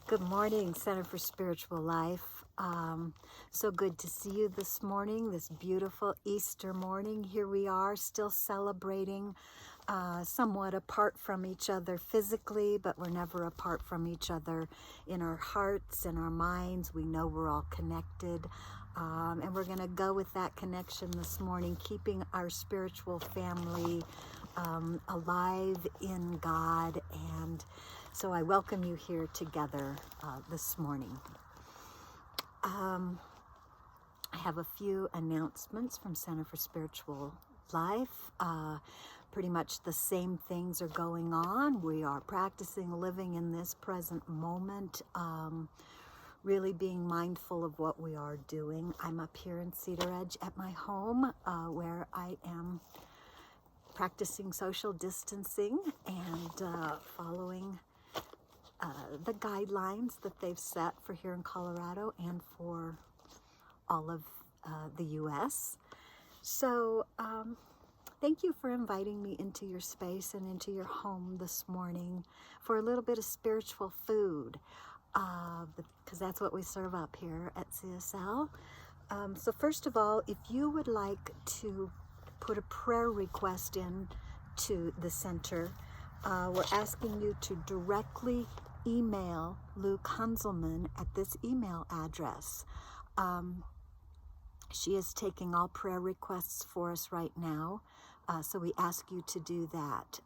Good morning, Center for Spiritual Life. So good to see you this morning, this beautiful Easter morning. Here we are, still celebrating, somewhat apart from each other physically, but we're never apart from each other in our hearts and our minds. We know we're all connected, and we're going to go with that connection this morning, keeping our spiritual family alive in God. And so I welcome you here together this morning. I have a few announcements from Center for Spiritual Life. Pretty much the same things are going on. We are practicing living in this present moment, really being mindful of what we are doing. I'm up here in Cedar Edge at my home, where I am practicing social distancing and following the guidelines that they've set for here in Colorado and for all of the U.S. So thank you for inviting me into your space and into your home this morning for a little bit of spiritual food, because that's what we serve up here at CSL. So first of all, if you would like to put a prayer request in to the center, we're asking you to directly email Lou Kunzelman at this email address. She is taking all prayer requests for us right now, so we ask you to do that.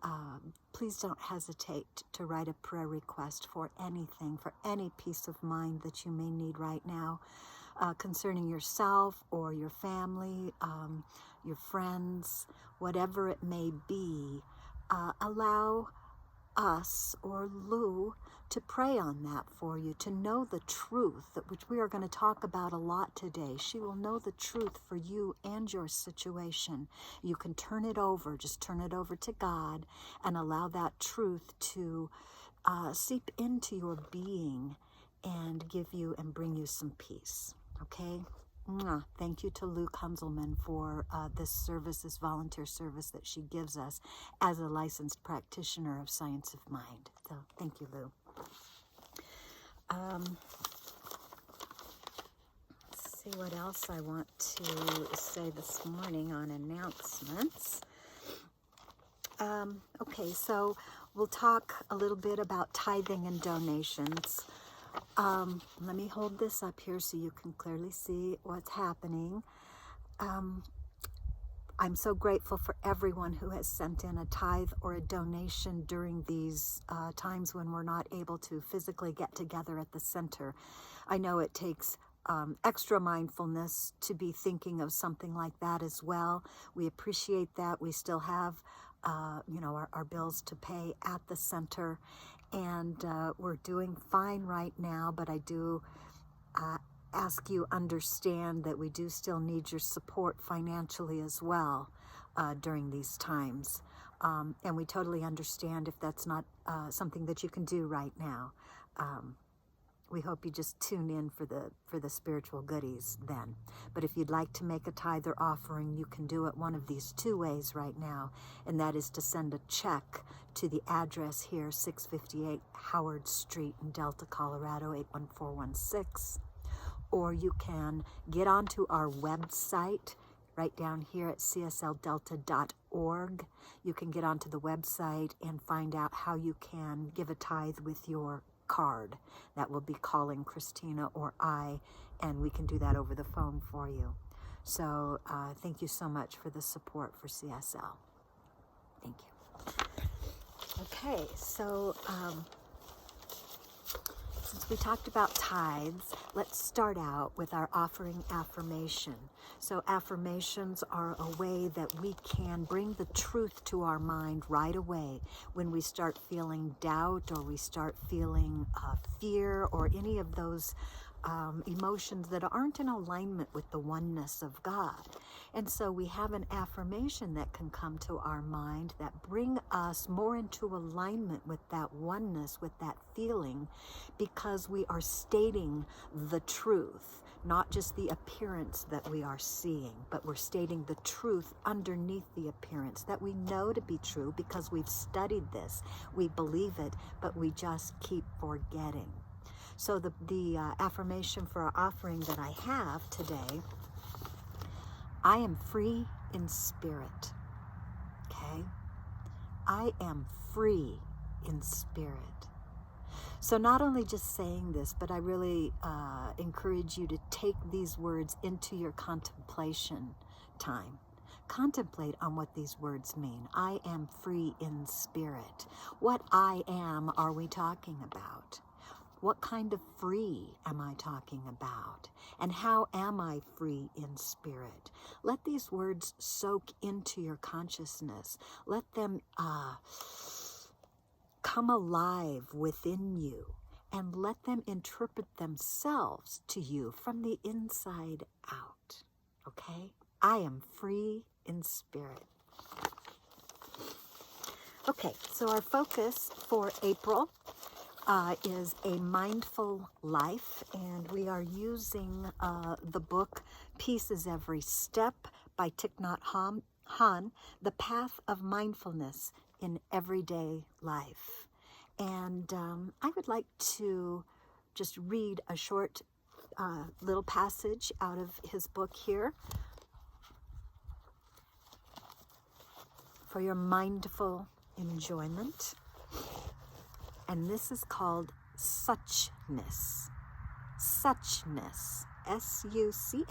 Please don't hesitate to write a prayer request for anything, for any peace of mind that you may need right now, concerning yourself or your family, your friends, whatever it may be. Allow us or Lou to pray on that for you, to know the truth, that which we are going to talk about a lot today. She will know the truth for you and your situation. You can turn it over, just turn it over to God and allow that truth to seep into your being and give you and bring you some peace. Okay? Thank you to Lou Kunzelman for this service, this volunteer service that she gives us as a licensed practitioner of science of mind. So thank you, Lou. Let's see what else I want to say this morning on announcements. Okay, so we'll talk a little bit about tithing and donations. Let me hold this up here so you can clearly see what's happening. I'm so grateful for everyone who has sent in a tithe or a donation during these times when we're not able to physically get together at the center. I know it takes extra mindfulness to be thinking of something like that as well. We appreciate that. We still have our bills to pay at the center, and we're doing fine right now, but I do ask you understand that we do still need your support financially as well during these times, and we totally understand if that's not something that you can do right now. We hope you just tune in for the spiritual goodies then. But if you'd like to make a tithe or offering, you can do it one of these two ways right now, and that is to send a check to the address here, 658 Howard Street in Delta, Colorado, 81416. Or you can get onto our website right down here at csldelta.org. You can get onto the website and find out how you can give a tithe with your card. That will be calling Christina or I, and we can do that over the phone for you. So thank you so much for the support for CSL. Thank you. Okay, so since we talked about tithes, let's start out with our offering affirmation. So affirmations are a way that we can bring the truth to our mind right away when we start feeling doubt or we start feeling fear or any of those emotions that aren't in alignment with the oneness of God. And so we have an affirmation that can come to our mind that bring us more into alignment with that oneness, with that feeling, because we are stating the truth, not just the appearance that we are seeing, but we're stating the truth underneath the appearance that we know to be true because we've studied this, we believe it, but we just keep forgetting. So the affirmation for our offering that I have today, I am free in spirit, okay? I am free in spirit. So not only just saying this, but I really encourage you to take these words into your contemplation time. Contemplate on what these words mean. I am free in spirit. What I am are we talking about? What kind of free am I talking about? And how am I free in spirit? Let these words soak into your consciousness. Let them come alive within you, and let them interpret themselves to you from the inside out. Okay? I am free in spirit. Okay, so our focus for April is a mindful life, and we are using the book Peace is Every Step by Thich Nhat Hanh, The Path of Mindfulness in Everyday Life. And I would like to just read a short little passage out of his book here for your mindful enjoyment. And this is called suchness. Suchness. S-U-C-H-N-E-S-S.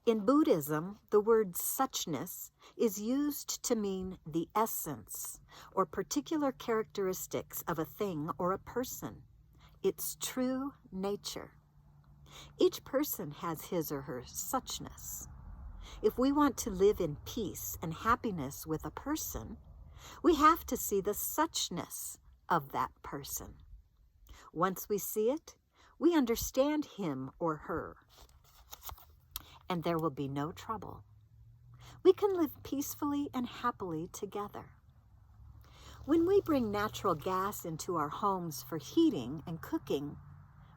In Buddhism, the word suchness is used to mean the essence or particular characteristics of a thing or a person, its true nature. Each person has his or her suchness. If we want to live in peace and happiness with a person, we have to see the suchness of that person. Once we see it, we understand him or her, and there will be no trouble. We can live peacefully and happily together. When we bring natural gas into our homes for heating and cooking,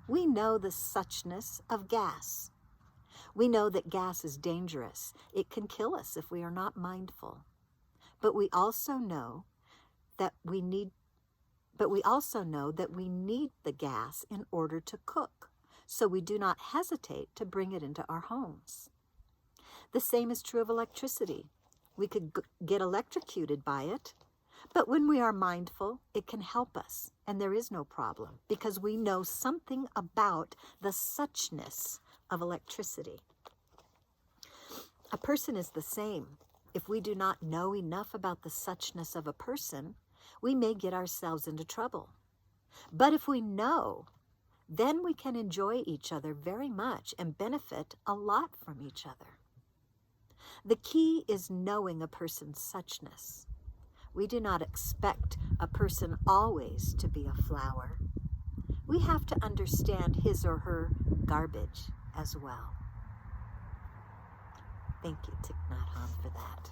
we know the suchness of gas. We know that gas is dangerous. It can kill us if we are not mindful. But we also know that we need the gas in order to cook, so we do not hesitate to bring it into our homes. The same is true of electricity. We could get electrocuted by it, but when we are mindful, it can help us, and there is no problem because we know something about the suchness of electricity. A person is the same. If we do not know enough about the suchness of a person, we may get ourselves into trouble. But if we know, then we can enjoy each other very much and benefit a lot from each other. The key is knowing a person's suchness. We do not expect a person always to be a flower. We have to understand his or her garbage as well. Thank you, Thich Nhat Hanh, for that.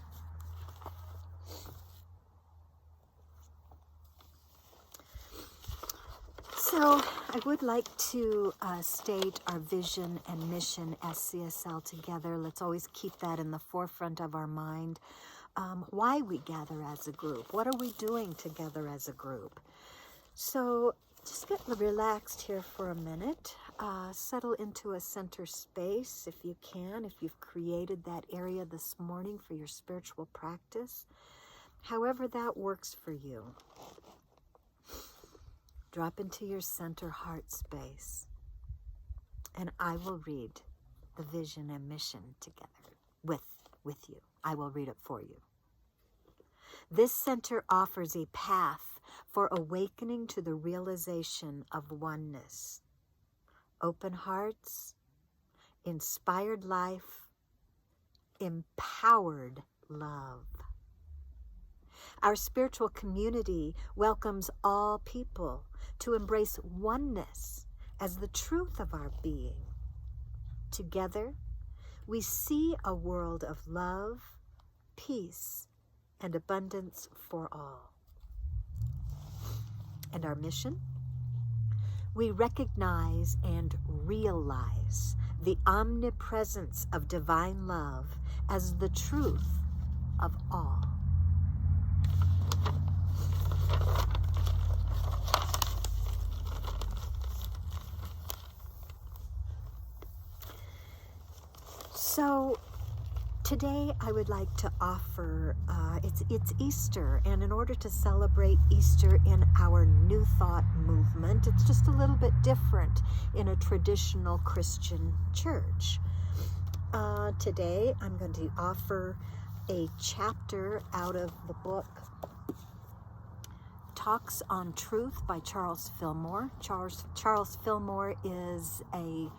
So I would like to state our vision and mission as CSL together. Let's always keep that in the forefront of our mind. Why we gather as a group. What are we doing together as a group? So just get relaxed here for a minute. Settle into a center space if you can, if you've created that area this morning for your spiritual practice. However that works for you. Drop into your center heart space, and I will read the vision and mission together with you. I will read it for you. This center offers a path for awakening to the realization of oneness, open hearts, inspired life, empowered love. Our spiritual community welcomes all people to embrace oneness as the truth of our being. Together, we see a world of love, peace, and abundance for all. And our mission? We recognize and realize the omnipresence of divine love as the truth of all. So today I would like to offer, it's Easter, and in order to celebrate Easter in our New Thought movement, it's just a little bit different in a traditional Christian church. Today I'm going to offer a chapter out of the book Talks on Truth by Charles Fillmore. Charles Fillmore is a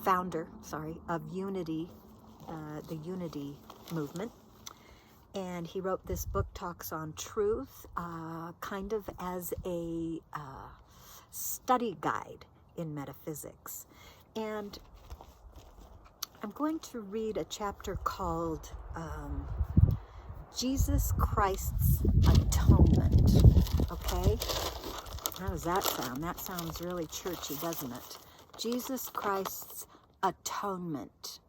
founder of Unity, the Unity movement. And he wrote this book, Talks on Truth, kind of as a study guide in metaphysics. And I'm going to read a chapter called Jesus Christ's Atonement. Okay? How does that sound? That sounds really churchy, doesn't it? Jesus Christ's Atonement.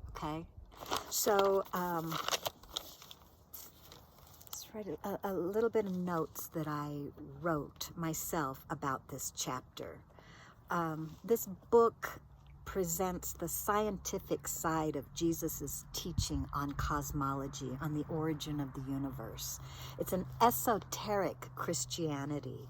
Okay? So, let's write a little bit of notes that I wrote myself about this chapter. This book presents the scientific side of Jesus's teaching on cosmology, on the origin of the universe. It's an esoteric Christianity.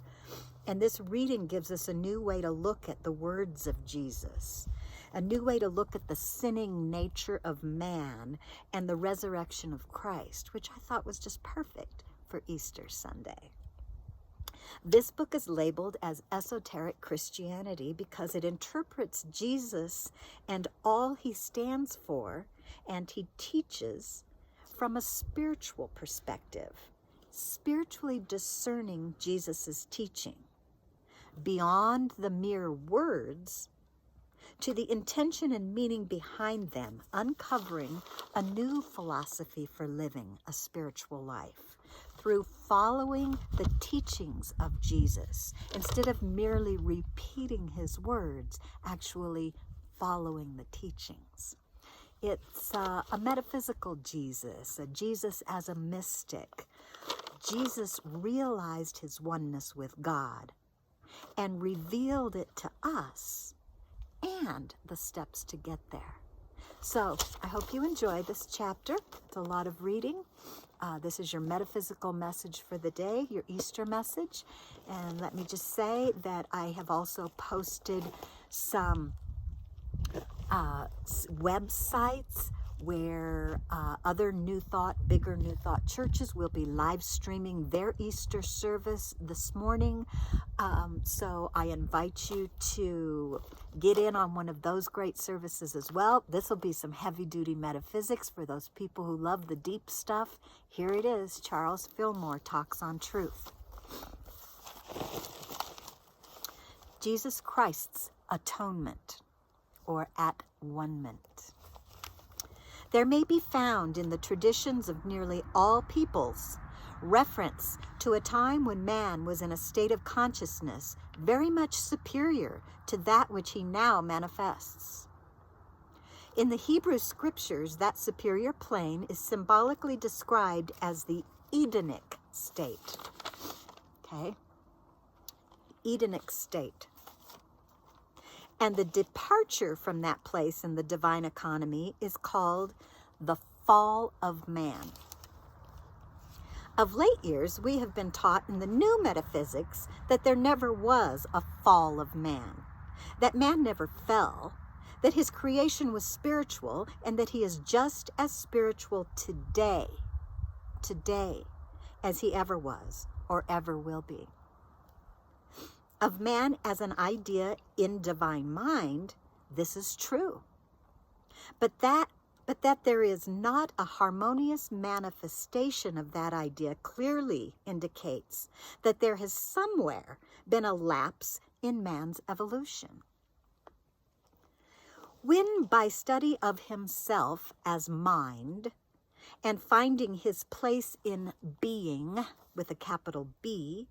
And this reading gives us a new way to look at the words of Jesus, a new way to look at the sinning nature of man and the resurrection of Christ, which I thought was just perfect for Easter Sunday. This book is labeled as esoteric Christianity because it interprets Jesus and all he stands for and he teaches from a spiritual perspective, spiritually discerning Jesus's teaching beyond the mere words to the intention and meaning behind them, uncovering a new philosophy for living a spiritual life through following the teachings of Jesus, instead of merely repeating his words, actually following the teachings. It's a metaphysical Jesus, a Jesus as a mystic. Jesus realized his oneness with God and revealed it to us and the steps to get there. So I hope you enjoy this chapter. It's a lot of reading. This is your metaphysical message for the day, your Easter message. And let me just say that I have also posted some websites where other New Thought, bigger New Thought churches will be live streaming their Easter service this morning. So I invite you to get in on one of those great services as well. This will be some heavy-duty metaphysics for those people who love the deep stuff. Here it is, Charles Fillmore, Talks on Truth. Jesus Christ's Atonement, or At-One-ment. There may be found in the traditions of nearly all peoples reference to a time when man was in a state of consciousness very much superior to that which he now manifests. In the Hebrew scriptures, that superior plane is symbolically described as the Edenic state. Okay? Edenic state. And the departure from that place in the divine economy is called the fall of man. Of late years, we have been taught in the new metaphysics that there never was a fall of man, that man never fell, that his creation was spiritual, and that he is just as spiritual today, as he ever was or ever will be. Of man as an idea in divine mind, this is true. But that but that there is not a harmonious manifestation of that idea clearly indicates that there has somewhere been a lapse in man's evolution. When by study of himself as mind and finding his place in being with a capital B,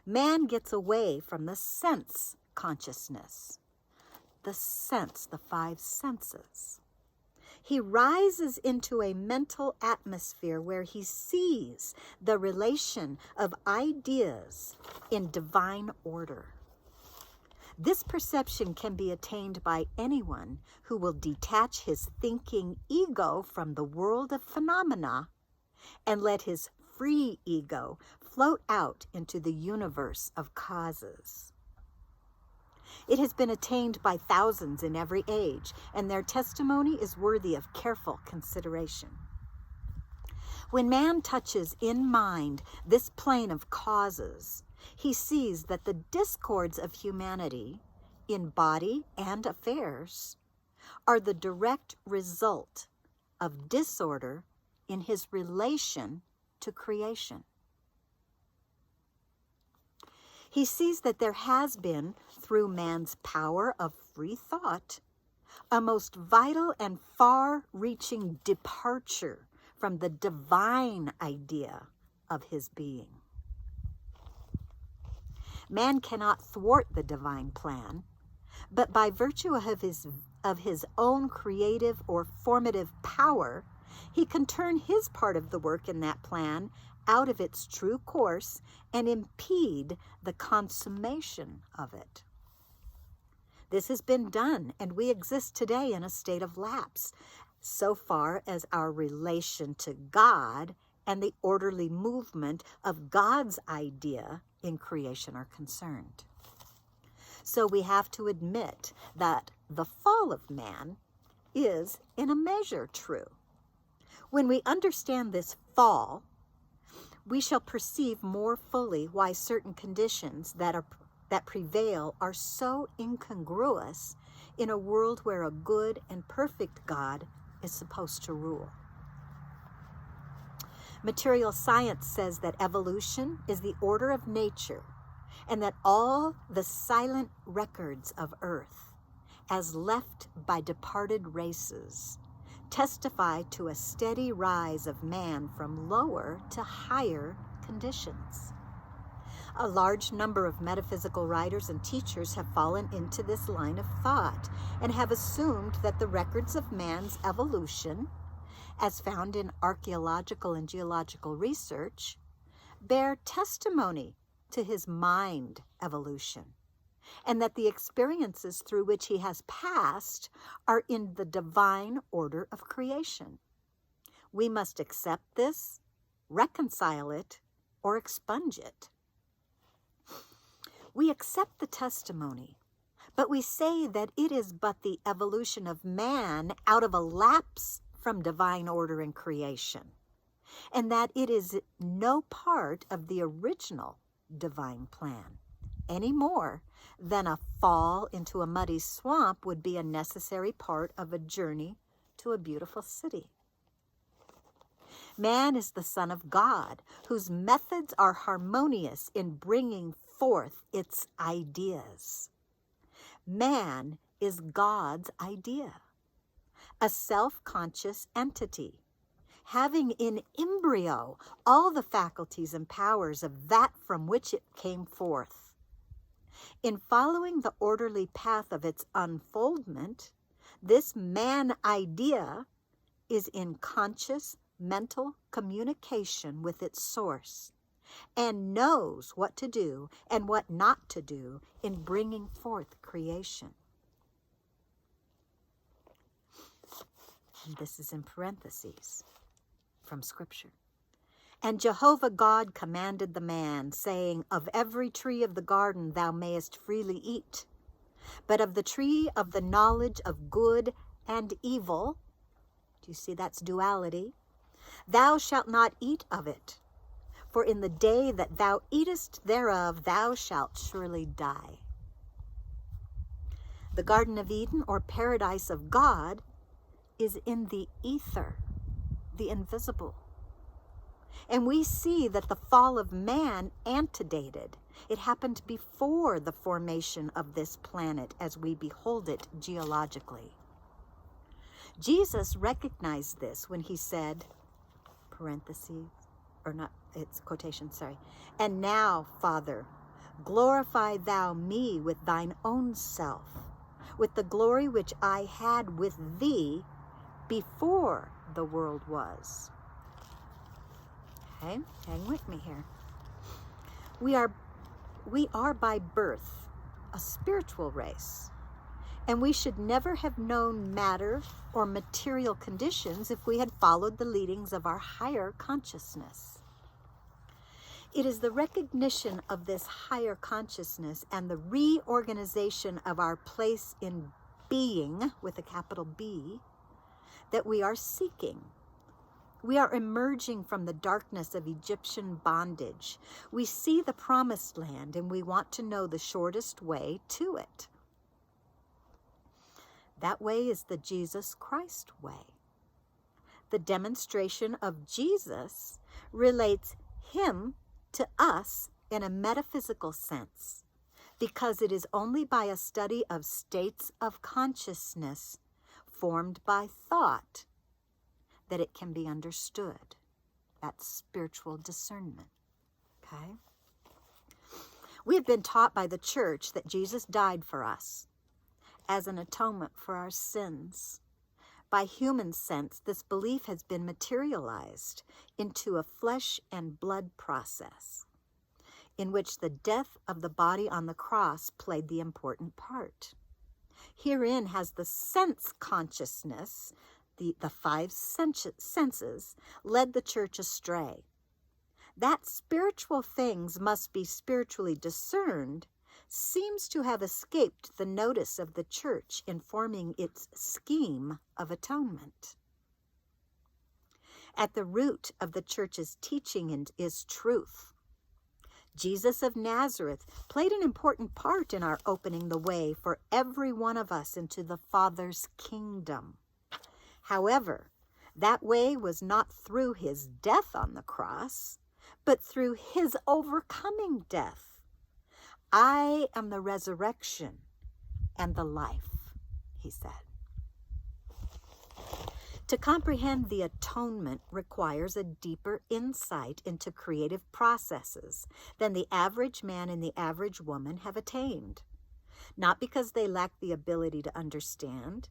man gets away from the sense consciousness, the five senses. He rises into a mental atmosphere where he sees the relation of ideas in divine order. This perception can be attained by anyone who will detach his thinking ego from the world of phenomena and let his free ego float out into the universe of causes. It has been attained by thousands in every age, and their testimony is worthy of careful consideration. When man touches in mind this plane of causes, he sees that the discords of humanity in body and affairs are the direct result of disorder in his relation to creation. He sees that there has been, through man's power of free thought, a most vital and far-reaching departure from the divine idea of his being. Man cannot thwart the divine plan, but by virtue of his own creative or formative power, he can turn his part of the work in that plan out of its true course and impede the consummation of it. This has been done, and we exist today in a state of lapse, so far as our relation to God and the orderly movement of God's idea in creation are concerned. So we have to admit that the fall of man is, in a measure, true. When we understand this fall, we shall perceive more fully why certain conditions that prevail are so incongruous in a world where a good and perfect God is supposed to rule. Material science says that evolution is the order of nature, and that all the silent records of Earth, as left by departed races, testify to a steady rise of man from lower to higher conditions. A large number of metaphysical writers and teachers have fallen into this line of thought and have assumed that the records of man's evolution, as found in archaeological and geological research, bear testimony to his mind evolution, and that the experiences through which he has passed are in the divine order of creation. We must accept this, reconcile it, or expunge it. We accept the testimony, but we say that it is but the evolution of man out of a lapse from divine order and creation, and that it is no part of the original divine plan, any more than a fall into a muddy swamp would be a necessary part of a journey to a beautiful city. Man is the Son of God, whose methods are harmonious in bringing forth its ideas. Man is God's idea, a self-conscious entity, having in embryo all the faculties and powers of that from which it came forth. In following the orderly path of its unfoldment, this man idea is in conscious mental communication with its source and knows what to do and what not to do in bringing forth creation. And this is in parentheses from Scripture. And Jehovah God commanded the man, saying, Of every tree of the garden thou mayest freely eat, but of the tree of the knowledge of good and evil, do you see that's duality? Thou shalt not eat of it, for in the day that thou eatest thereof thou shalt surely die. The Garden of Eden, or paradise of God, is in the ether, the invisible. And we see that the fall of man antedated. It happened before the formation of this planet as we behold it geologically. Jesus recognized this when he said, parentheses, or not, it's quotation, sorry. And now, Father, glorify thou me with thine own self, with the glory which I had with thee before the world was. Okay, hang with me here. We are by birth a spiritual race, and we should never have known matter or material conditions if we had followed the leadings of our higher consciousness. It is the recognition of this higher consciousness and the reorganization of our place in being, with a capital B, that we are seeking. We are emerging from the darkness of Egyptian bondage. We see the promised land and we want to know the shortest way to it. That way is the Jesus Christ way. The demonstration of Jesus relates him to us in a metaphysical sense, because it is only by a study of states of consciousness formed by thought that it can be understood. That's spiritual discernment. Okay? We have been taught by the church that Jesus died for us as an atonement for our sins. By human sense, this belief has been materialized into a flesh and blood process in which the death of the body on the cross played the important part. Herein has the sense consciousness, the five senses, led the church astray. That spiritual things must be spiritually discerned seems to have escaped the notice of the church in forming its scheme of atonement. At the root of the church's teaching is truth. Jesus of Nazareth played an important part in our opening the way for every one of us into the Father's kingdom. However, that way was not through his death on the cross, but through his overcoming death. I am the resurrection and the life, he said. To comprehend the atonement requires a deeper insight into creative processes than the average man and the average woman have attained, not because they lack the ability to understand,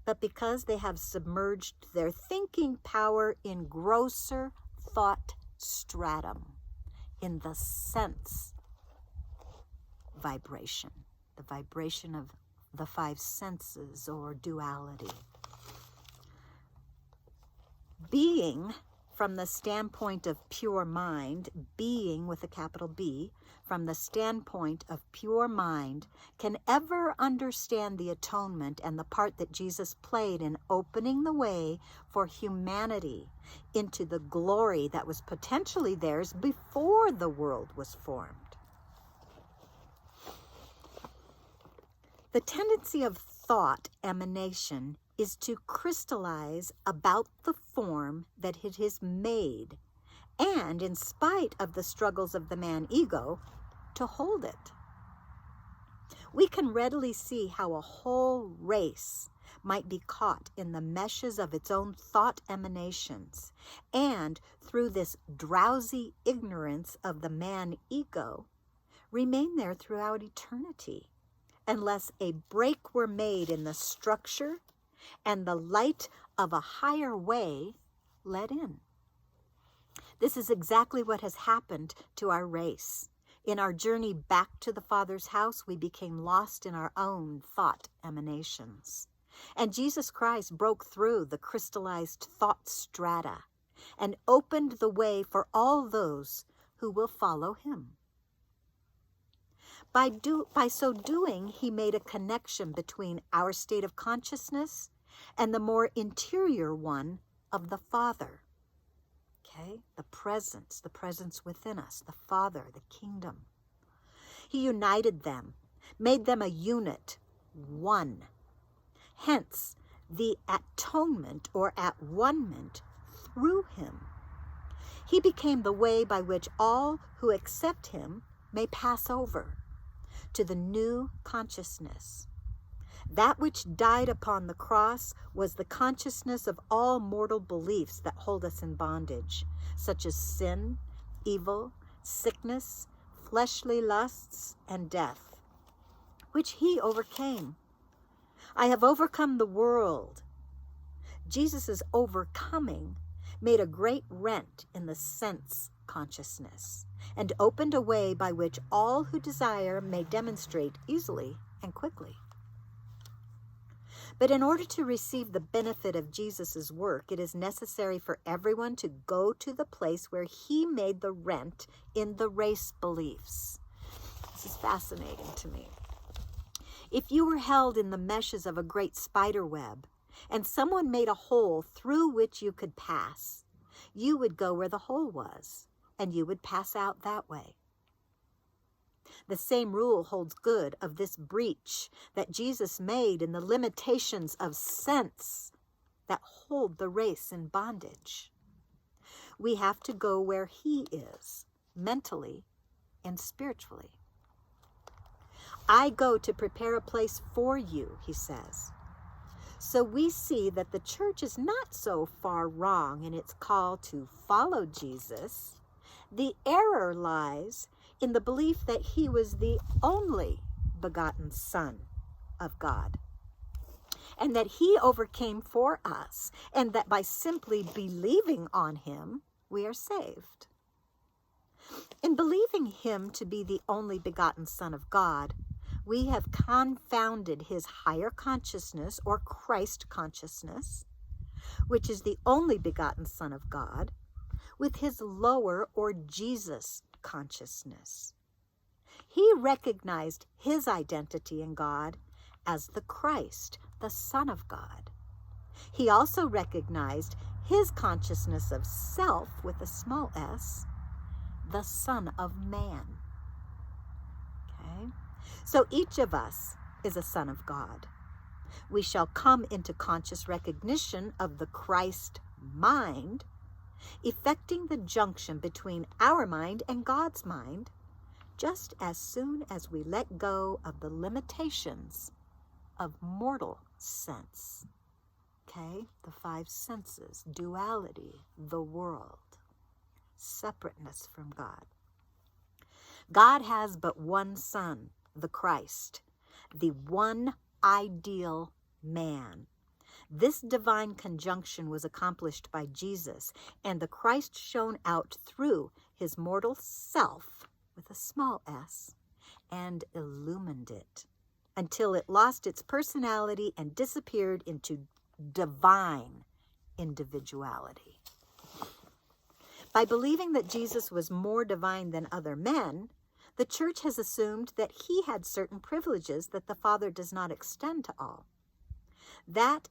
but because they have submerged their thinking power in grosser thought stratum, in the sense vibration, the vibration of the five senses or duality. Being, from the standpoint of pure mind, being with a capital B, from the standpoint of pure mind, can ever understand the atonement and the part that Jesus played in opening the way for humanity into the glory that was potentially theirs before the world was formed. The tendency of thought emanation is to crystallize about the form that it is made, and in spite of the struggles of the man ego, to hold it. We can readily see how a whole race might be caught in the meshes of its own thought emanations, and through this drowsy ignorance of the man ego, remain there throughout eternity, unless a break were made in the structure and the light of a higher way let in. This is exactly what has happened to our race. In our journey back to the Father's house, we became lost in our own thought emanations. And Jesus Christ broke through the crystallized thought strata and opened the way for all those who will follow him. By so doing, he made a connection between our state of consciousness and the more interior one of the Father. Okay? The presence within us, the Father, the kingdom. He united them, made them a unit, one. Hence, the atonement or at-one-ment through him. He became the way by which all who accept him may pass over to the new consciousness. That which died upon the cross was the consciousness of all mortal beliefs that hold us in bondage, such as sin, evil, sickness, fleshly lusts, and death, which he overcame. I have overcome the world. Jesus' overcoming made a great rent in the sense consciousness and opened a way by which all who desire may demonstrate easily and quickly. But in order to receive the benefit of Jesus' work, it is necessary for everyone to go to the place where he made the rent in the race beliefs. This is fascinating to me. If you were held in the meshes of a great spider web, and someone made a hole through which you could pass, you would go where the hole was, and you would pass out that way. The same rule holds good of this breach that Jesus made in the limitations of sense that hold the race in bondage. We have to go where he is, mentally and spiritually. I go to prepare a place for you, he says. So we see that the church is not so far wrong in its call to follow Jesus. The error lies in the belief that he was the only begotten Son of God, and that he overcame for us, and that by simply believing on him, we are saved. In believing him to be the only begotten Son of God, we have confounded his higher consciousness, or Christ consciousness, which is the only begotten Son of God, with his lower, or Jesus consciousness. He recognized his identity in God as the Christ, the Son of God. He also recognized his consciousness of self with a small s, the Son of Man. Okay? So each of us is a son of God. We shall come into conscious recognition of the Christ mind, effecting the junction between our mind and God's mind, just as soon as we let go of the limitations of mortal sense. Okay? The five senses, duality, the world, separateness from God. God has but one Son, the Christ, the one ideal man. This divine conjunction was accomplished by Jesus, and the Christ shone out through his mortal self, with a small s, and illumined it, until it lost its personality and disappeared into divine individuality. By believing that Jesus was more divine than other men, the church has assumed that he had certain privileges that the Father does not extend to all. That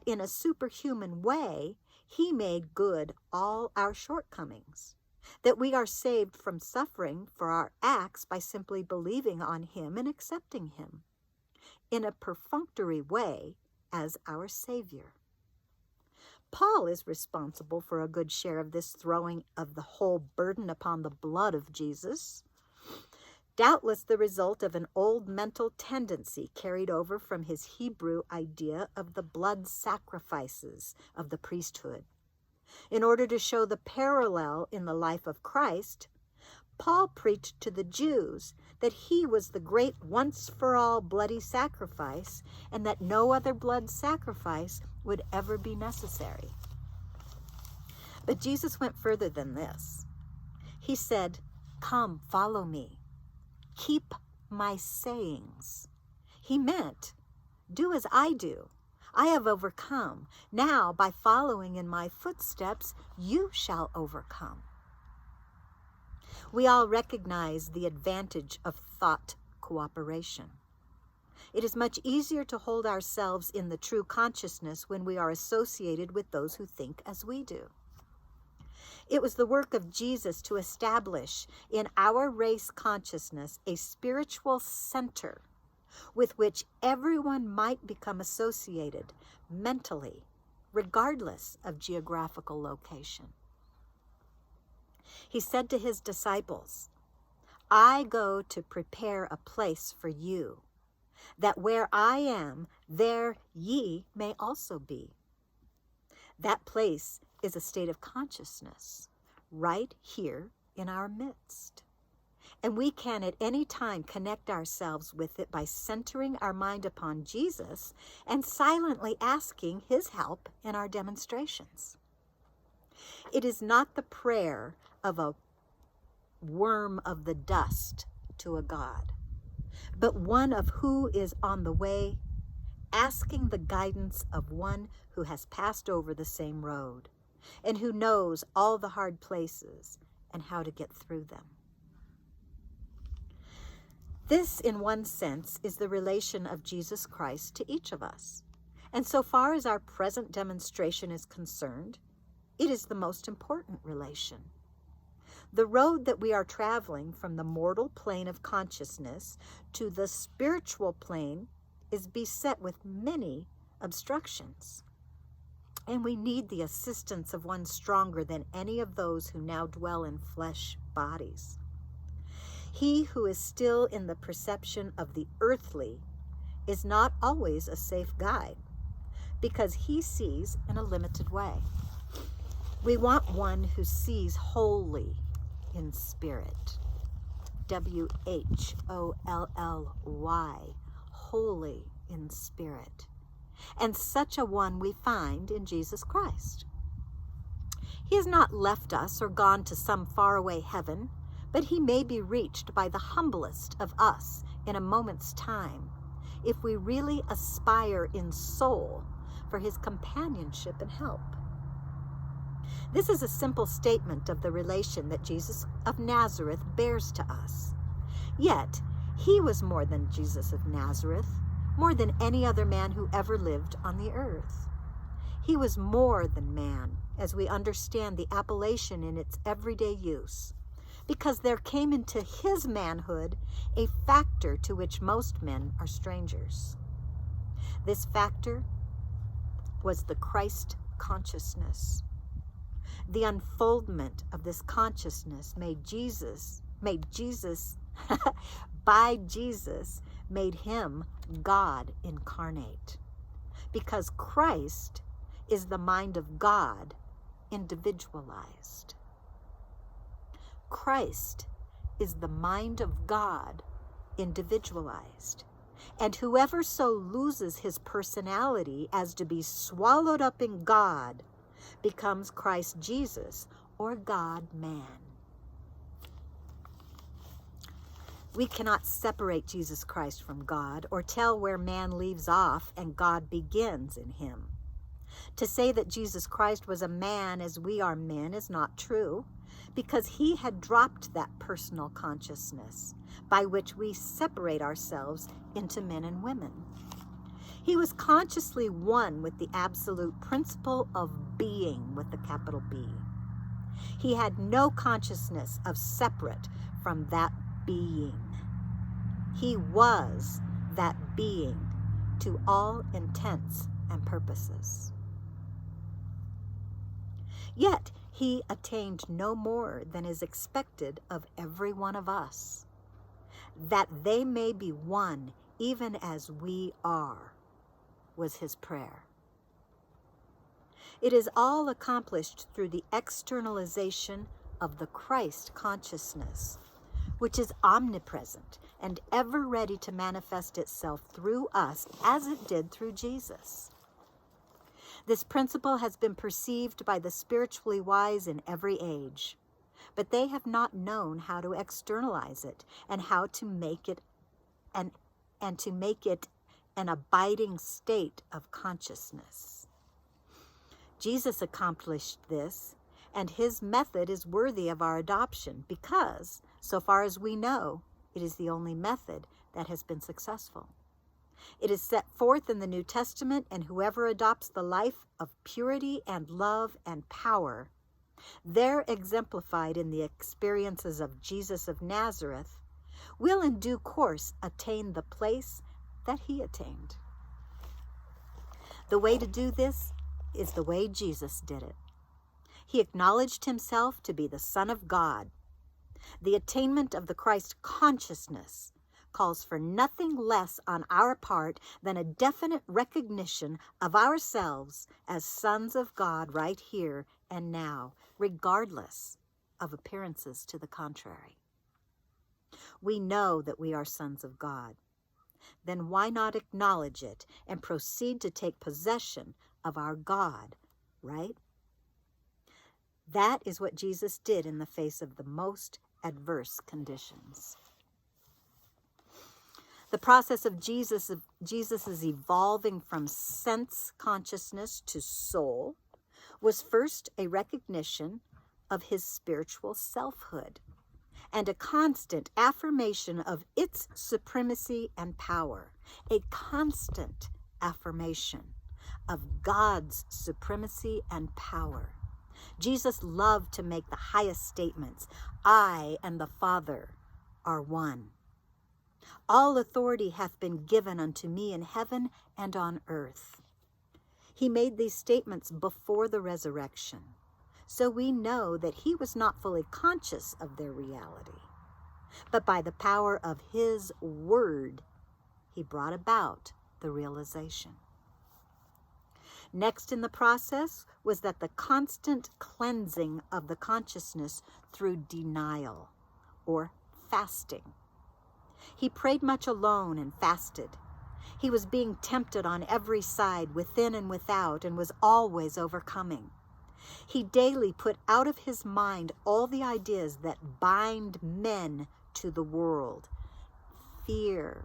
in a superhuman way, he made good all our shortcomings, that we are saved from suffering for our acts by simply believing on him and accepting him in a perfunctory way as our Savior. Paul is responsible for a good share of this throwing of the whole burden upon the blood of Jesus, doubtless the result of an old mental tendency carried over from his Hebrew idea of the blood sacrifices of the priesthood. In order to show the parallel in the life of Christ, Paul preached to the Jews that he was the great once-for-all bloody sacrifice, and that no other blood sacrifice would ever be necessary. But Jesus went further than this. He said, "Come, follow me. Keep my sayings." He meant, do as I do. I have overcome. Now, by following in my footsteps, you shall overcome. We all recognize the advantage of thought cooperation. It is much easier to hold ourselves in the true consciousness when we are associated with those who think as we do. It was the work of Jesus to establish in our race consciousness a spiritual center with which everyone might become associated mentally, regardless of geographical location. He said to his disciples, "I go to prepare a place for you, that where I am, there ye may also be." That place is a state of consciousness right here in our midst. And we can at any time connect ourselves with it by centering our mind upon Jesus and silently asking his help in our demonstrations. It is not the prayer of a worm of the dust to a God, but one of who is on the way, asking the guidance of one who has passed over the same road and who knows all the hard places and how to get through them. This, in one sense, is the relation of Jesus Christ to each of us. And so far as our present demonstration is concerned, it is the most important relation. The road that we are traveling from the mortal plane of consciousness to the spiritual plane is beset with many obstructions. And we need the assistance of one stronger than any of those who now dwell in flesh bodies. He who is still in the perception of the earthly is not always a safe guide, because he sees in a limited way. We want one who sees wholly in spirit. WHOLLY, wholly in spirit. And such a one we find in Jesus Christ. He has not left us or gone to some faraway heaven, but he may be reached by the humblest of us in a moment's time, if we really aspire in soul for his companionship and help. This is a simple statement of the relation that Jesus of Nazareth bears to us. Yet, he was more than Jesus of Nazareth, more than any other man who ever lived on the earth. He was more than man, as we understand the appellation in its everyday use, because there came into his manhood a factor to which most men are strangers. This factor was the Christ consciousness. The unfoldment of this consciousness made him God incarnate, because Christ is the mind of God individualized. Christ is the mind of God individualized, and whoever so loses his personality as to be swallowed up in God becomes Christ Jesus, or God-man. We cannot separate Jesus Christ from God or tell where man leaves off and God begins in him. To say that Jesus Christ was a man as we are men is not true, because he had dropped that personal consciousness by which we separate ourselves into men and women. He was consciously one with the absolute principle of being with the capital B. He had no consciousness of separate from that being. He was that being to all intents and purposes. Yet he attained no more than is expected of every one of us, that they may be one even as we are, was his prayer. It is all accomplished through the externalization of the Christ consciousness, which is omnipresent and ever ready to manifest itself through us as it did through Jesus. This principle has been perceived by the spiritually wise in every age, but they have not known how to externalize it and how to make it and to make it an abiding state of consciousness. Jesus accomplished this, and his method is worthy of our adoption because, so far as we know, it is the only method that has been successful. It is set forth in the New Testament, and whoever adopts the life of purity and love and power, there exemplified in the experiences of Jesus of Nazareth, will in due course attain the place that he attained. The way to do this is the way Jesus did it. He acknowledged himself to be the Son of God. The attainment of the Christ consciousness calls for nothing less on our part than a definite recognition of ourselves as sons of God right here and now, regardless of appearances to the contrary. We know that we are sons of God. Then why not acknowledge it and proceed to take possession of our God, right? That is what Jesus did in the face of the most adverse conditions. The process of Jesus's evolving from sense consciousness to soul was first a recognition of his spiritual selfhood and a constant affirmation of its supremacy and power, a constant affirmation of God's supremacy and power. Jesus loved to make the highest statements. I and the Father are one. All authority hath been given unto me in heaven and on earth. He made these statements before the resurrection, so we know that he was not fully conscious of their reality. But by the power of his word, he brought about the realization. Next in the process was that the constant cleansing of the consciousness through denial or fasting. He prayed much alone and fasted. He was being tempted on every side, within and without, and was always overcoming. He daily put out of his mind all the ideas that bind men to the world. Fear,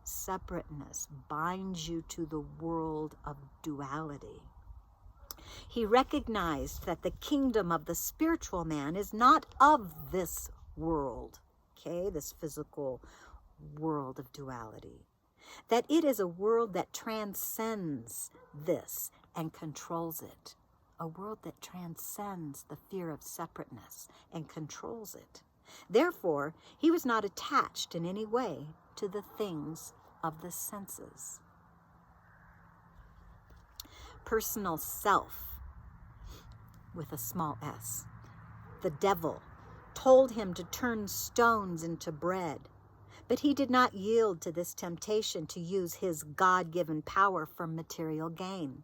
separateness binds you to the world of duality. He recognized that the kingdom of the spiritual man is not of this world, this physical world of duality, that it is a world that transcends this and controls it, a world that transcends the fear of separateness and controls it. Therefore, he was not attached in any way to the things of the senses. Personal self, with a small s, the devil, told him to turn stones into bread, but he did not yield to this temptation to use his God-given power for material gain.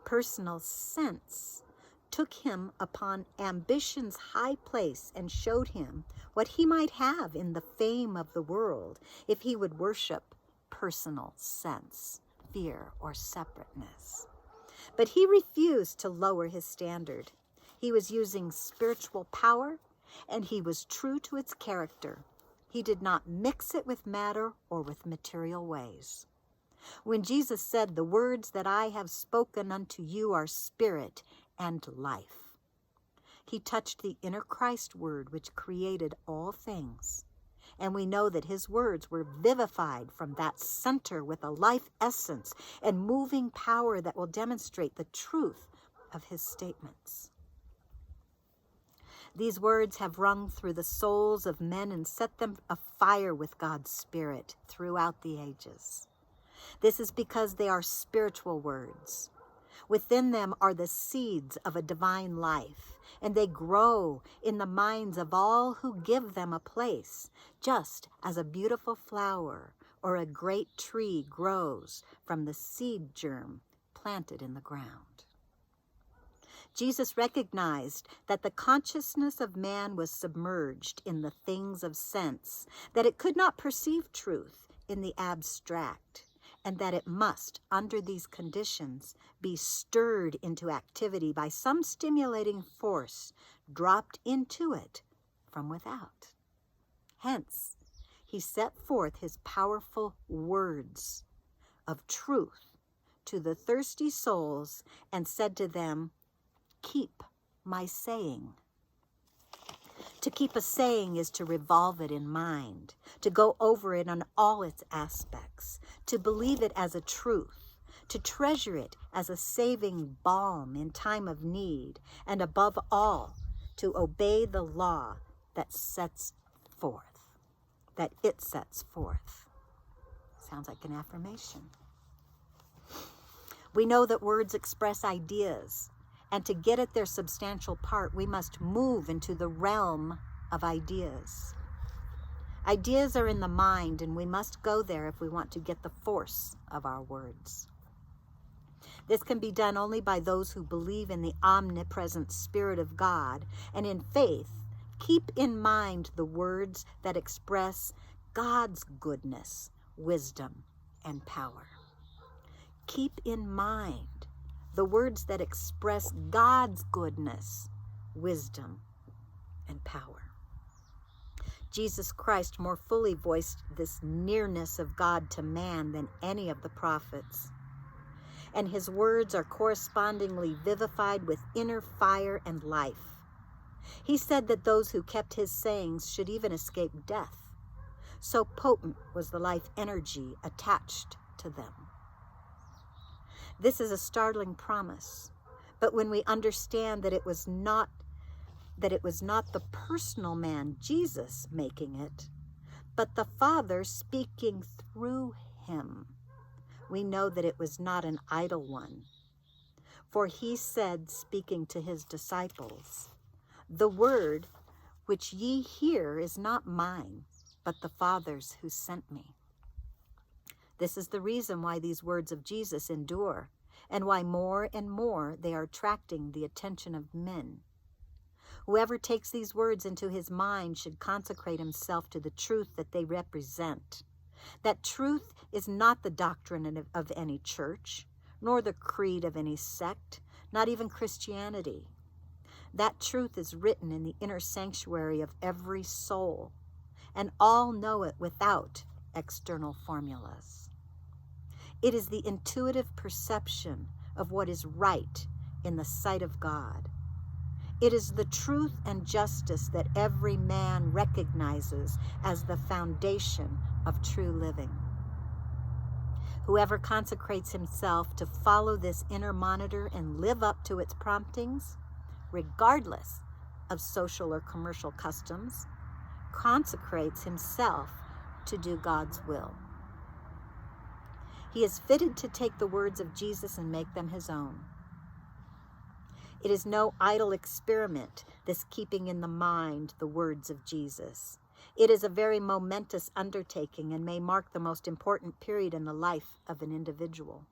Personal sense took him upon ambition's high place and showed him what he might have in the fame of the world if he would worship personal sense, fear, or separateness. But he refused to lower his standard. He was using spiritual power, and he was true to its character. He did not mix it with matter or with material ways. When Jesus said, "The words that I have spoken unto you are spirit and life," he touched the inner Christ word which created all things. And we know that his words were vivified from that center with a life essence and moving power that will demonstrate the truth of his statements. These words have rung through the souls of men and set them afire with God's Spirit throughout the ages. This is because they are spiritual words. Within them are the seeds of a divine life, and they grow in the minds of all who give them a place, just as a beautiful flower or a great tree grows from the seed germ planted in the ground. Jesus recognized that the consciousness of man was submerged in the things of sense, that it could not perceive truth in the abstract, and that it must, under these conditions, be stirred into activity by some stimulating force dropped into it from without. Hence, he set forth his powerful words of truth to the thirsty souls and said to them, "Keep my saying." To keep a saying is to revolve it in mind, to go over it on all its aspects, to believe it as a truth, to treasure it as a saving balm in time of need, and above all, to obey the law that it sets forth. Sounds like an affirmation. We know that words express ideas, and to get at their substantial part, we must move into the realm of ideas. Ideas are in the mind, and we must go there if we want to get the force of our words. This can be done only by those who believe in the omnipresent Spirit of God, and in faith, keep in mind the words that express God's goodness, wisdom, and power. Keep in mind the words that express God's goodness, wisdom, and power. Jesus Christ more fully voiced this nearness of God to man than any of the prophets. And his words are correspondingly vivified with inner fire and life. He said that those who kept his sayings should even escape death. So potent was the life energy attached to them. This is a startling promise, but when we understand that it was not the personal man, Jesus, making it, but the Father speaking through him, we know that it was not an idle one. For he said, speaking to his disciples, "The word which ye hear is not mine, but the Father's who sent me." This is the reason why these words of Jesus endure, and why more and more they are attracting the attention of men. Whoever takes these words into his mind should consecrate himself to the truth that they represent. That truth is not the doctrine of any church, nor the creed of any sect, not even Christianity. That truth is written in the inner sanctuary of every soul, and all know it without external formulas. It is the intuitive perception of what is right in the sight of God. It is the truth and justice that every man recognizes as the foundation of true living. Whoever consecrates himself to follow this inner monitor and live up to its promptings, regardless of social or commercial customs, consecrates himself to do God's will. He is fitted to take the words of Jesus and make them his own. It is no idle experiment, this keeping in the mind the words of Jesus. It is a very momentous undertaking and may mark the most important period in the life of an individual.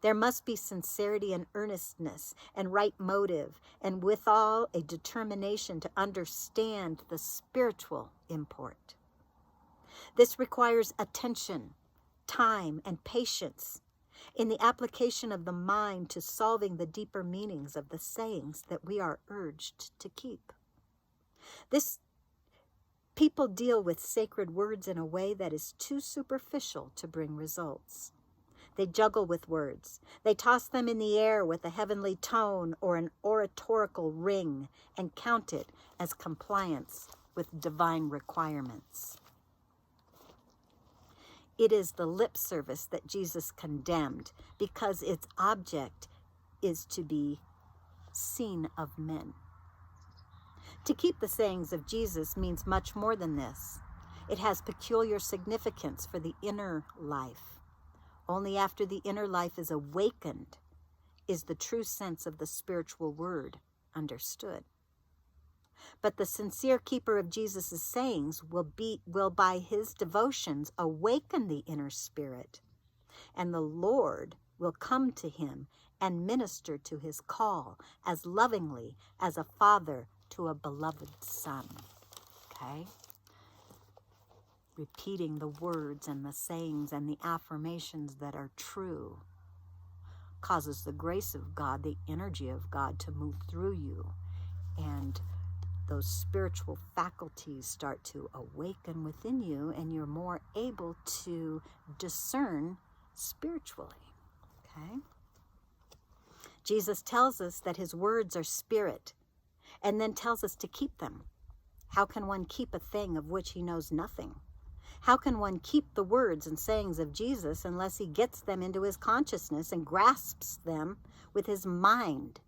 There must be sincerity and earnestness and right motive, and withal a determination to understand the spiritual import. This requires attention, time, and patience in the application of the mind to solving the deeper meanings of the sayings that we are urged to keep. People deal with sacred words in a way that is too superficial to bring results. They juggle with words. They toss them in the air with a heavenly tone or an oratorical ring and count it as compliance with divine requirements. It is the lip service that Jesus condemned because its object is to be seen of men. To keep the sayings of Jesus means much more than this. It has peculiar significance for the inner life. Only after the inner life is awakened is the true sense of the spiritual word understood. But the sincere keeper of Jesus' sayings will by his devotions awaken the inner spirit, and the Lord will come to him and minister to his call as lovingly as a father to a beloved son. Okay? Repeating the words and the sayings and the affirmations that are true causes the grace of God, the energy of God to move through you, and those spiritual faculties start to awaken within you, and you're more able to discern spiritually. Okay? Jesus tells us that his words are spirit, and then tells us to keep them. How can one keep a thing of which he knows nothing? How can one keep the words and sayings of Jesus unless he gets them into his consciousness and grasps them with his mind,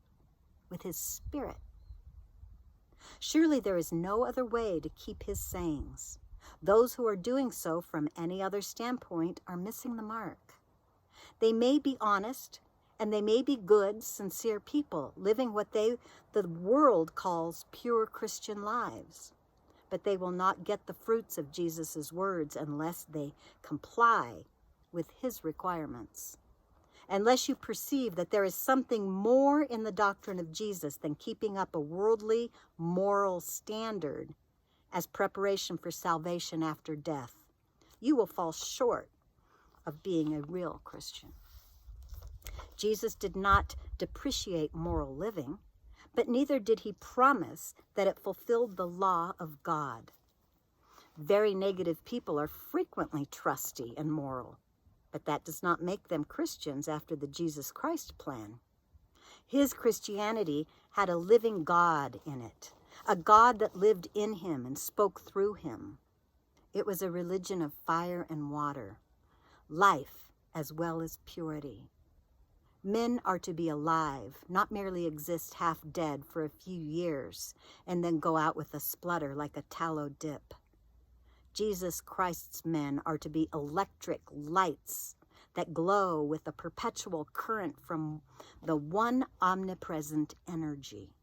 with his spirit? Surely there is no other way to keep his sayings. Those who are doing so from any other standpoint are missing the mark. They may be honest, and they may be good, sincere people, living what the world calls pure Christian lives. But they will not get the fruits of Jesus' words unless they comply with his requirements. Unless you perceive that there is something more in the doctrine of Jesus than keeping up a worldly moral standard as preparation for salvation after death, you will fall short of being a real Christian. Jesus did not depreciate moral living, but neither did he promise that it fulfilled the law of God. Very negative people are frequently trusty and moral, but that does not make them Christians after the Jesus Christ plan. His Christianity had a living God in it, a God that lived in him and spoke through him. It was a religion of fire and water, life as well as purity. Men are to be alive, not merely exist half dead for a few years and then go out with a splutter like a tallow dip. Jesus Christ's men are to be electric lights that glow with a perpetual current from the one omnipresent energy.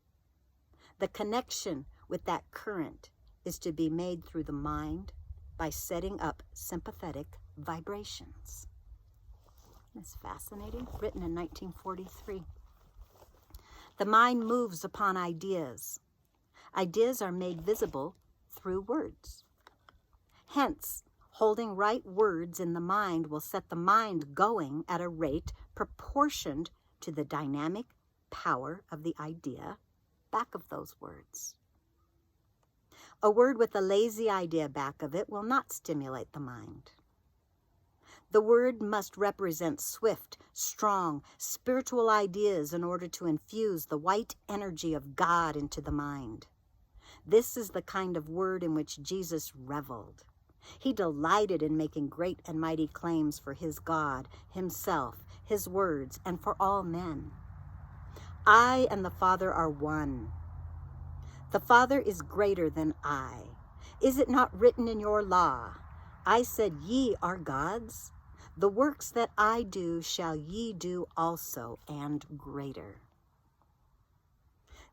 The connection with that current is to be made through the mind by setting up sympathetic vibrations. That's fascinating. Written in 1943. The mind moves upon ideas. Ideas are made visible through words. Hence, holding right words in the mind will set the mind going at a rate proportioned to the dynamic power of the idea back of those words. A word with a lazy idea back of it will not stimulate the mind. The word must represent swift, strong, spiritual ideas in order to infuse the white energy of God into the mind. This is the kind of word in which Jesus reveled. He delighted in making great and mighty claims for his God, himself, his words, and for all men. I and the Father are one. The Father is greater than I. Is it not written in your law? I said, ye are gods. The works that I do shall ye do also, and greater.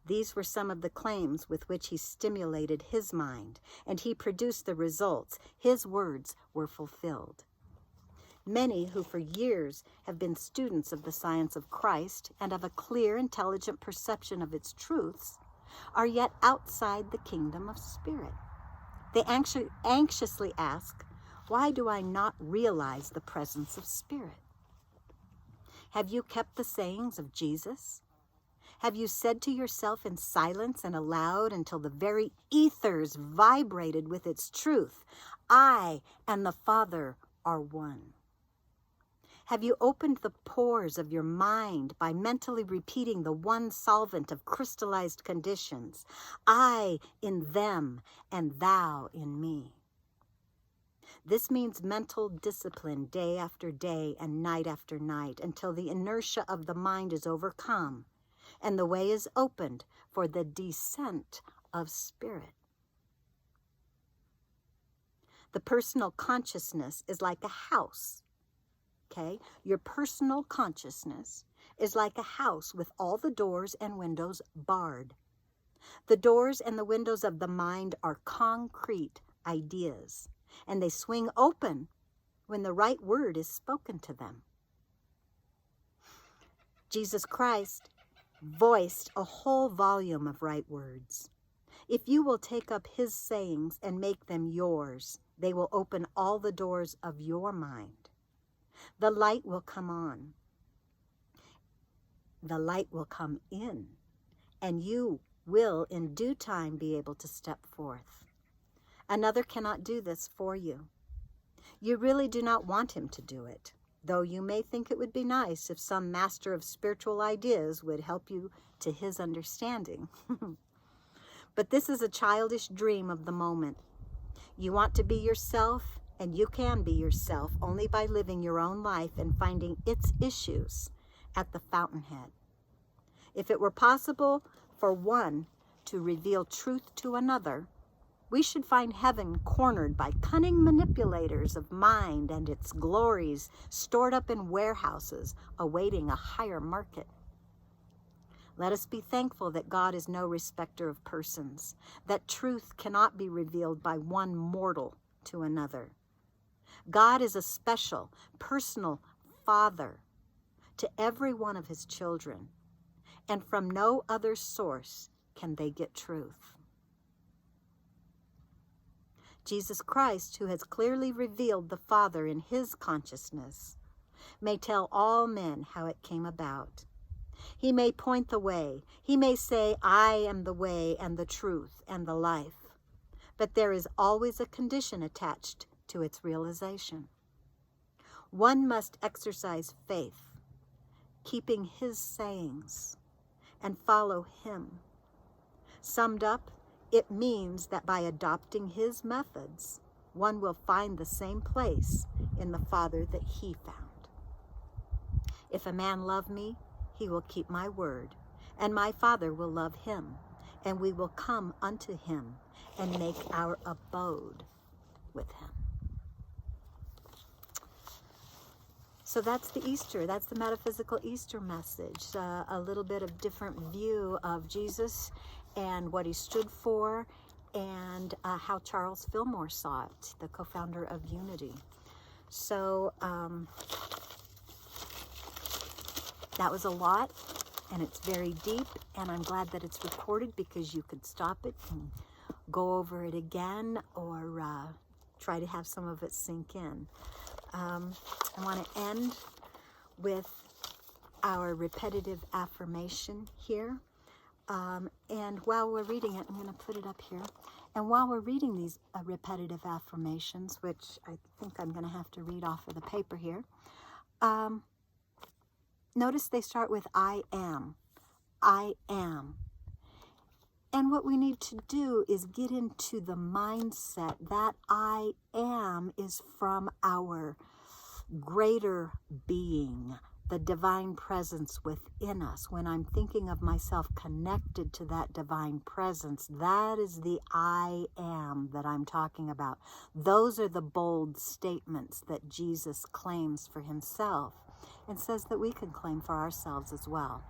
These were some of the claims with which he stimulated his mind, and he produced the results. His words were fulfilled. Many who for years have been students of the science of Christ and of a clear, intelligent perception of its truths are yet outside the kingdom of spirit. They anxiously ask, why do I not realize the presence of spirit? Have you kept the sayings of Jesus? Have you said to yourself in silence and aloud until the very ethers vibrated with its truth, I and the Father are one? Have you opened the pores of your mind by mentally repeating the one solvent of crystallized conditions, I in them and thou in me? This means mental discipline day after day and night after night until the inertia of the mind is overcome and the way is opened for the descent of spirit. The personal consciousness is like a house. Okay? Your personal consciousness is like a house with all the doors and windows barred. The doors and the windows of the mind are concrete ideas, and they swing open when the right word is spoken to them. Jesus Christ voiced a whole volume of right words. If you will take up his sayings and make them yours, they will open all the doors of your mind. The light will come on. The light will come in, and you will in due time be able to step forth. Another cannot do this for you. You really do not want him to do it, though you may think it would be nice if some master of spiritual ideas would help you to his understanding. But this is a childish dream of the moment. You want to be yourself, and you can be yourself only by living your own life and finding its issues at the fountainhead. If it were possible for one to reveal truth to another, We should find heaven cornered by cunning manipulators of mind and its glories stored up in warehouses, awaiting a higher market. Let us be thankful that God is no respecter of persons, that truth cannot be revealed by one mortal to another. God is a special, personal Father to every one of his children, and from no other source can they get truth. Jesus Christ, who has clearly revealed the Father in his consciousness, may tell all men how it came about. He may point the way. He may say, I am the way and the truth and the life. But there is always a condition attached to its realization. One must exercise faith, keeping his sayings, and follow him. Summed up, it means that by adopting his methods, one will find the same place in the Father that he found. If a man love me, he will keep my word, and my Father will love him, and we will come unto him and make our abode with him. So that's the Easter, that's the metaphysical Easter message, a little bit of different view of Jesus and what he stood for, and how Charles Fillmore saw it, the co-founder of Unity. So that was a lot, and it's very deep, and I'm glad that it's recorded because you could stop it and go over it again, or try to have some of it sink in. I want to end with our repetitive affirmation here. And while we're reading it, I'm going to put it up here. And while we're reading these repetitive affirmations, which I think I'm going to have to read off of the paper here, notice they start with I am. I am. And what we need to do is get into the mindset that I am is from our greater being, the divine presence within us. When I'm thinking of myself connected to that divine presence, that is the I am that I'm talking about. Those are the bold statements that Jesus claims for himself and says that we can claim for ourselves as well.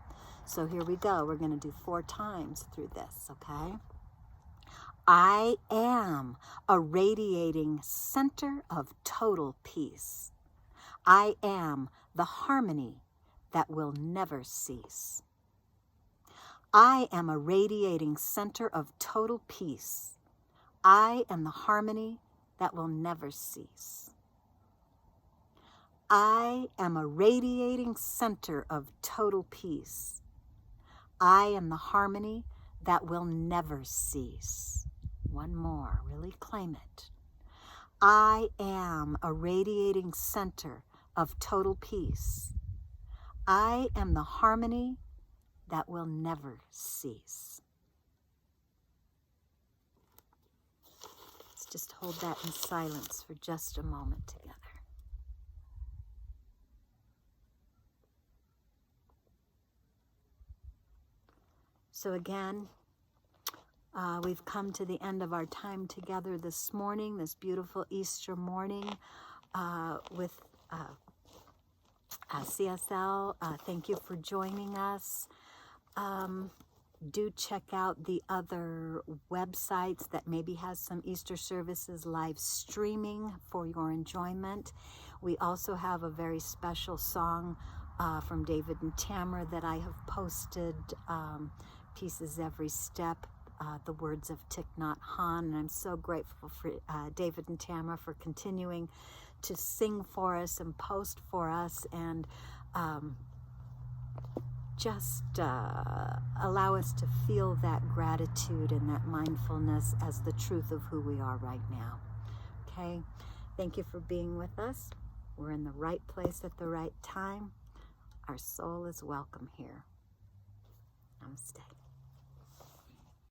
So here we go. We're going to do 4 times through this, okay? I am a radiating center of total peace. I am the harmony that will never cease. I am a radiating center of total peace. I am the harmony that will never cease. I am a radiating center of total peace. I am the harmony that will never cease. One more, really claim it. I am a radiating center of total peace. I am the harmony that will never cease. Let's just hold that in silence for just a moment together. So again, we've come to the end of our time together this morning, this beautiful Easter morning with CSL. Thank you for joining us. Do check out the other websites that maybe has some Easter services live streaming for your enjoyment. We also have a very special song from David and Tamara that I have posted, Pieces Every Step, the words of Thich Nhat Hanh, and I'm so grateful for David and Tamara for continuing to sing for us and post for us, and just allow us to feel that gratitude and that mindfulness as the truth of who we are right now. Okay? Thank you for being with us. We're in the right place at the right time. Our soul is welcome here. Namaste.